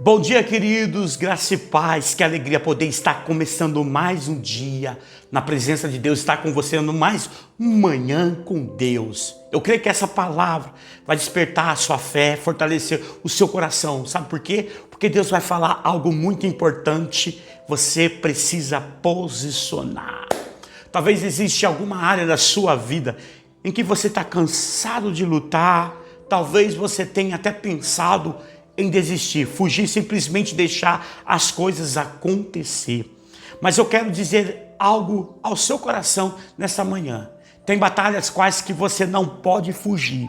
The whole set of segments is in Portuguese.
Bom dia, queridos, graça e paz, que alegria poder estar começando mais um dia na presença de Deus, estar com você no mais um Manhã com Deus. Eu creio que essa palavra vai despertar a sua fé, fortalecer o seu coração. Sabe por quê? Porque Deus vai falar algo muito importante, você precisa posicionar. Talvez exista alguma área da sua vida em que você está cansado de lutar, talvez você tenha até pensado em desistir, fugir, simplesmente deixar as coisas acontecer. Mas eu quero dizer algo ao seu coração nessa manhã. Tem batalhas quais que você não pode fugir.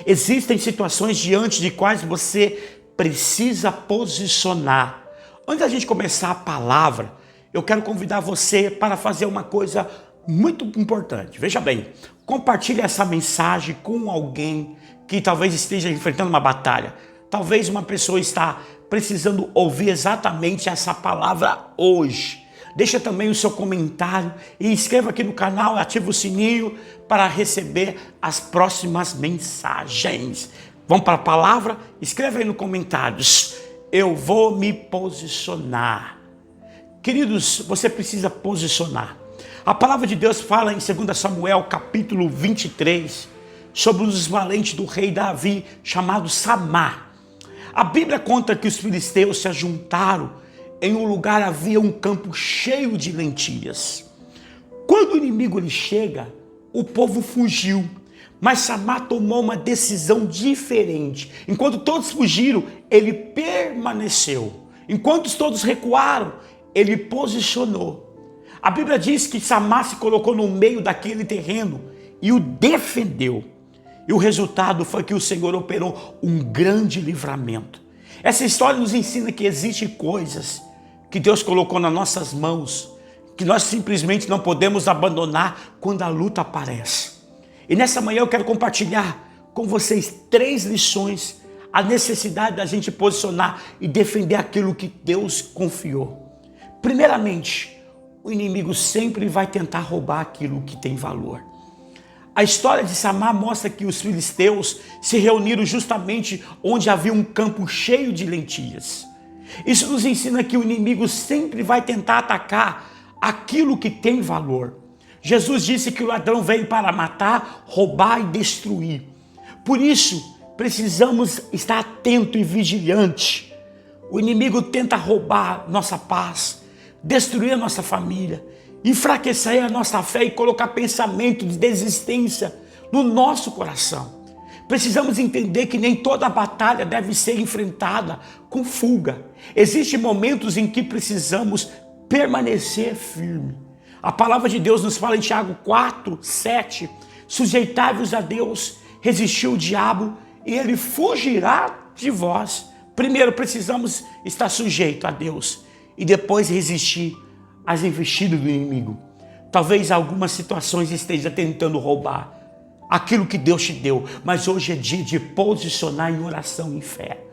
Existem situações diante de quais você precisa posicionar. Antes da gente começar a palavra, eu quero convidar você para fazer uma coisa muito importante. Veja bem, compartilhe essa mensagem com alguém que talvez esteja enfrentando uma batalha. Talvez uma pessoa está precisando ouvir exatamente essa palavra hoje. Deixa também o seu comentário e inscreva aqui no canal, ativa o sininho para receber as próximas mensagens. Vamos para a palavra? Escreva aí nos comentários. Eu vou me posicionar. Queridos, você precisa posicionar. A palavra de Deus fala em 2 Samuel capítulo 23 sobre um dos valentes do rei Davi chamado Samá. A Bíblia conta que os filisteus se ajuntaram em um lugar, havia um campo cheio de lentilhas. Quando o inimigo ele chega, o povo fugiu, mas Samá tomou uma decisão diferente. Enquanto todos fugiram, ele permaneceu. Enquanto todos recuaram, ele posicionou. A Bíblia diz que Samá se colocou no meio daquele terreno e o defendeu. E o resultado foi que o Senhor operou um grande livramento. Essa história nos ensina que existem coisas que Deus colocou nas nossas mãos, que nós simplesmente não podemos abandonar quando a luta aparece. E nessa manhã eu quero compartilhar com vocês 3 lições, a necessidade da gente posicionar e defender aquilo que Deus confiou. Primeiramente, o inimigo sempre vai tentar roubar aquilo que tem valor. A história de Samá mostra que os filisteus se reuniram justamente onde havia um campo cheio de lentilhas. Isso nos ensina que o inimigo sempre vai tentar atacar aquilo que tem valor. Jesus disse que o ladrão veio para matar, roubar e destruir. Por isso, precisamos estar atento e vigilante. O inimigo tenta roubar nossa paz, destruir a nossa família, enfraquecer a nossa fé e colocar pensamento de desistência no nosso coração. Precisamos entender que nem toda batalha deve ser enfrentada com fuga. Existem momentos em que precisamos permanecer firme. A palavra de Deus nos fala em Tiago 4:7, sujeitai-vos a Deus, resistiu o diabo e ele fugirá de vós. Primeiro precisamos estar sujeito a Deus e depois resistir às investidas do inimigo. Talvez algumas situações esteja tentando roubar aquilo que Deus te deu, mas hoje é dia de posicionar em oração e fé.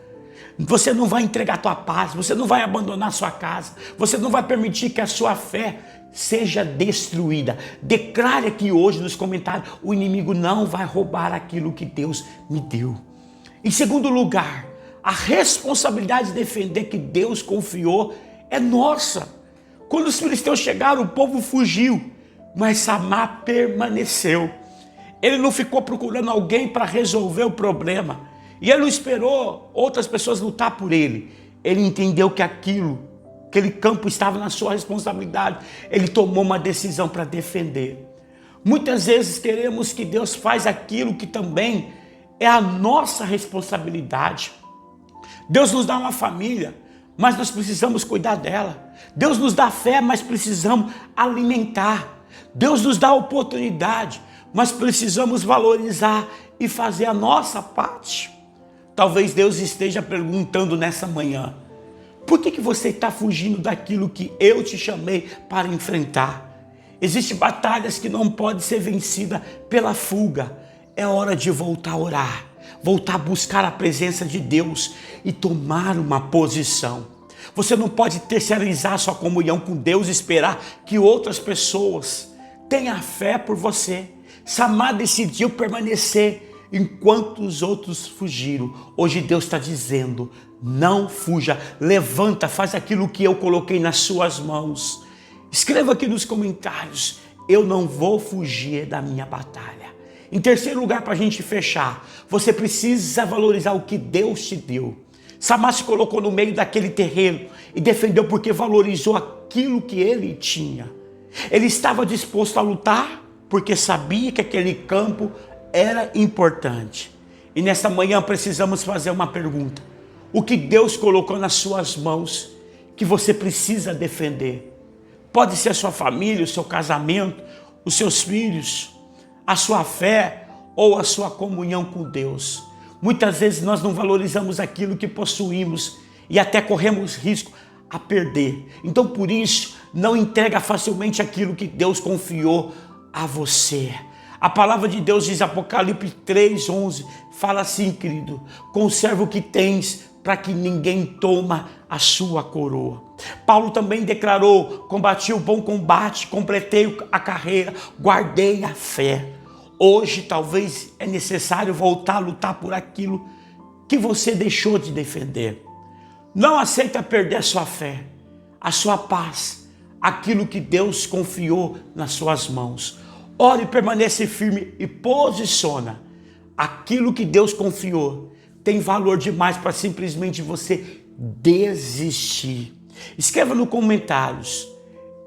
Você não vai entregar a tua paz, você não vai abandonar a sua casa, você não vai permitir que a sua fé seja destruída. Declare aqui hoje nos comentários, o inimigo não vai roubar aquilo que Deus me deu. Em segundo lugar, a responsabilidade de defender que Deus confiou é nossa. Quando os filisteus chegaram, o povo fugiu, mas Samá permaneceu. Ele não ficou procurando alguém para resolver o problema. E ele não esperou outras pessoas lutar por ele. Ele entendeu que aquele campo estava na sua responsabilidade. Ele tomou uma decisão para defender. Muitas vezes queremos que Deus faça aquilo que também é a nossa responsabilidade. Deus nos dá uma família, mas nós precisamos cuidar dela. Deus nos dá fé, mas precisamos alimentar. Deus nos dá oportunidade, mas precisamos valorizar e fazer a nossa parte. Talvez Deus esteja perguntando nessa manhã, por que você está fugindo daquilo que eu te chamei para enfrentar? Existem batalhas que não podem ser vencidas pela fuga. É hora de voltar a orar, voltar a buscar a presença de Deus e tomar uma posição. Você não pode terceirizar sua comunhão com Deus e esperar que outras pessoas tenham fé por você. Samá decidiu permanecer enquanto os outros fugiram. Hoje Deus está dizendo, não fuja, levanta, faz aquilo que eu coloquei nas suas mãos. Escreva aqui nos comentários, eu não vou fugir da minha batalha. Em terceiro lugar, para a gente fechar, você precisa valorizar o que Deus te deu. Samar se colocou no meio daquele terreno e defendeu porque valorizou aquilo que ele tinha. Ele estava disposto a lutar porque sabia que aquele campo era importante. E nesta manhã precisamos fazer uma pergunta. O que Deus colocou nas suas mãos que você precisa defender? Pode ser a sua família, o seu casamento, os seus filhos, a sua fé ou a sua comunhão com Deus. Muitas vezes nós não valorizamos aquilo que possuímos e até corremos risco a perder. Então por isso, não entrega facilmente aquilo que Deus confiou a você. A palavra de Deus diz, Apocalipse 3:11, fala assim, querido, conserva o que tens para que ninguém toma a sua coroa. Paulo também declarou, combati o bom combate, completei a carreira, guardei a fé. Hoje talvez é necessário voltar a lutar por aquilo que você deixou de defender. Não aceita perder a sua fé, a sua paz, aquilo que Deus confiou nas suas mãos. Ore, permanece firme e posiciona. Aquilo que Deus confiou tem valor demais para simplesmente você desistir. Escreva nos comentários,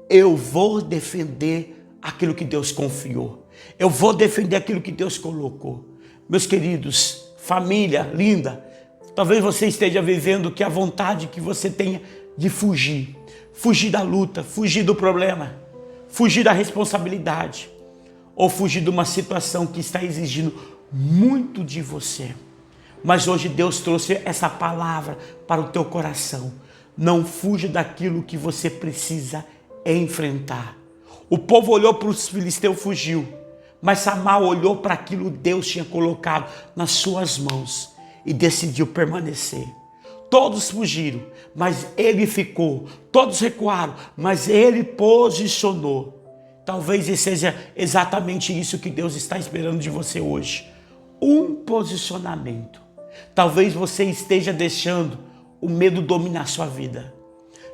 eu vou defender aquilo que Deus confiou. Eu vou defender aquilo que Deus colocou. Meus queridos, família linda, talvez você esteja vivendo que a vontade que você tenha de fugir. Fugir da luta, fugir do problema, fugir da responsabilidade. Ou fugir de uma situação que está exigindo muito de você. Mas hoje Deus trouxe essa palavra para o teu coração. Não fuja daquilo que você precisa enfrentar. O povo olhou para os filisteus, fugiu. Mas Samar olhou para aquilo que Deus tinha colocado nas suas mãos e decidiu permanecer. Todos fugiram, mas ele ficou. Todos recuaram, mas ele posicionou. Talvez seja exatamente isso que Deus está esperando de você hoje. Um posicionamento. Talvez você esteja deixando o medo dominar sua vida.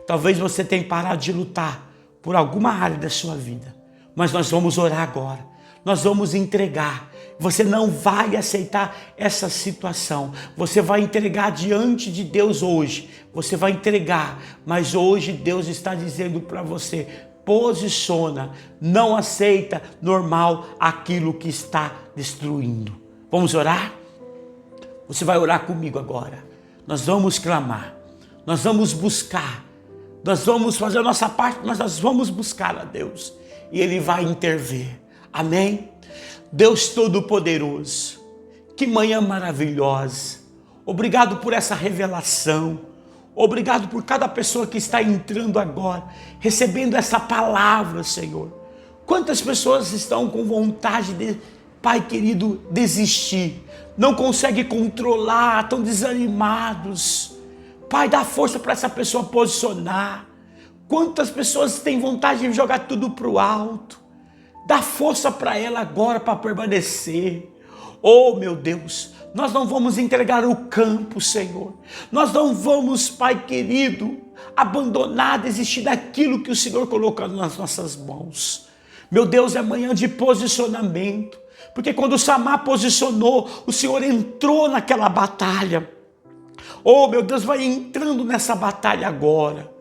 Talvez você tenha parado de lutar por alguma área da sua vida. Mas nós vamos orar agora. Nós vamos entregar. Você não vai aceitar essa situação. Você vai entregar diante de Deus hoje. Você vai entregar. Mas hoje Deus está dizendo para você, posiciona, não aceita normal aquilo que está destruindo. Vamos orar? Você vai orar comigo agora. Nós vamos clamar, nós vamos buscar, nós vamos fazer a nossa parte, mas nós vamos buscar a Deus e Ele vai intervir. Amém? Deus Todo-Poderoso, que manhã maravilhosa. Obrigado por essa revelação. Obrigado por cada pessoa que está entrando agora, recebendo essa palavra, Senhor. Quantas pessoas estão com vontade de, Pai querido, desistir, não conseguem controlar, estão desanimados. Pai, dá força para essa pessoa posicionar. Quantas pessoas têm vontade de jogar tudo para o alto? Dá força para ela agora para permanecer. Oh, meu Deus, nós não vamos entregar o campo, Senhor. Nós não vamos, Pai querido, abandonar, desistir daquilo que o Senhor colocou nas nossas mãos. Meu Deus, é manhã de posicionamento. Porque quando Samar posicionou, o Senhor entrou naquela batalha. Oh, meu Deus, vai entrando nessa batalha agora.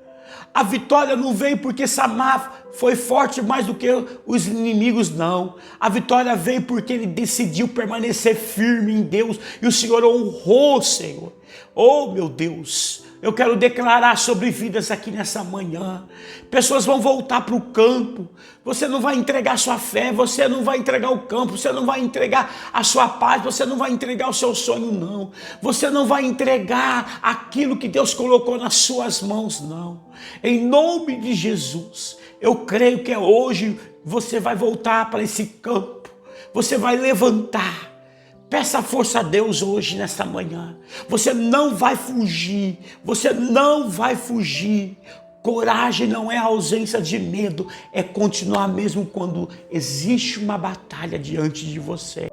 A vitória não veio porque Samar foi forte mais do que os inimigos, não. A vitória veio porque ele decidiu permanecer firme em Deus e o Senhor honrou, Senhor. Oh, meu Deus, eu quero declarar sobre vidas aqui nessa manhã. Pessoas vão voltar para o campo. Você não vai entregar sua fé, você não vai entregar o campo, você não vai entregar a sua paz, você não vai entregar o seu sonho, não. Você não vai entregar aquilo que Deus colocou nas suas mãos, não. Em nome de Jesus, eu creio que hoje você vai voltar para esse campo, você vai levantar. Peça força a Deus hoje, nesta manhã. Você não vai fugir, você não vai fugir. Coragem não é a ausência de medo, é continuar mesmo quando existe uma batalha diante de você.